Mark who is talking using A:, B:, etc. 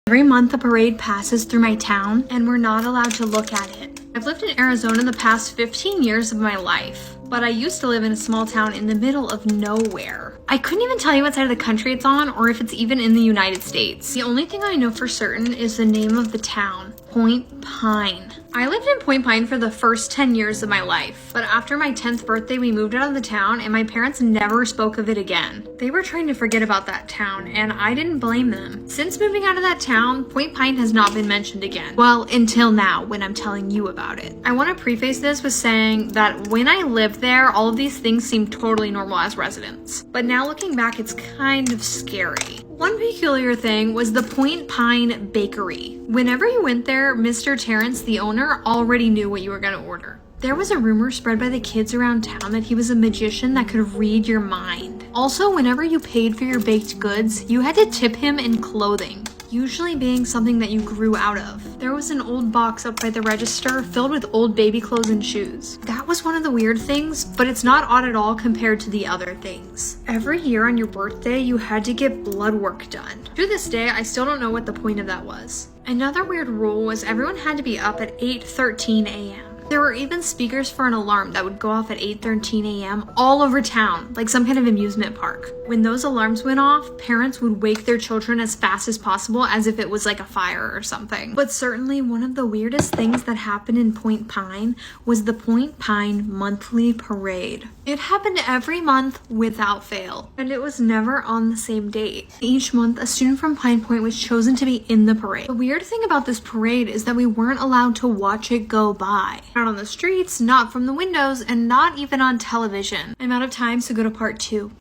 A: Every month a parade passes through my town and we're not allowed to look at it. I've lived in Arizona the past 15 years of my life, but I used to live in a small town in the middle of nowhere. I couldn't even tell you what side of the country it's on or if it's even in the United States. The only thing I know for certain is the name of the town, Point Pine. I lived in Point Pine for the first 10 years of my life, but after my 10th birthday we moved out of the town and my parents never spoke of it again. They were trying to forget about that town and I didn't blame them. Since moving out of that town, Point Pine has not been mentioned again. Well, until now when I'm telling you about it. I want to preface this with saying that when I lived there, all of these things seemed totally normal as residents. But now looking back, it's kind of scary. One peculiar thing was the Point Pine Bakery. Whenever you went there, Mr. Terrence, the owner, already knew what you were going to order. There was a rumor spread by the kids around town that he was a magician that could read your mind. Also, whenever you paid for your baked goods, you had to tip him in clothing, usually being something that you grew out of. There was an old box up by the register filled with old baby clothes and shoes. That was one of the weird things, but it's not odd at all compared to the other things. Every year on your birthday, you had to get blood work done. To this day, I still don't know what the point of that was. Another weird rule was everyone had to be up at 8:13 a.m. There were even speakers for an alarm that would go off at 8:13 a.m. all over town, like some kind of amusement park. When those alarms went off, parents would wake their children as fast as possible as if it was like a fire or something. But certainly one of the weirdest things that happened in Point Pine was the Point Pine monthly parade. It happened every month without fail, and it was never on the same date. Each month, a student from Pine Point was chosen to be in the parade. The weird thing about this parade is that we weren't allowed to watch it go by. Not on the streets, not from the windows, and not even on television. I'm out of time, so go to part 2.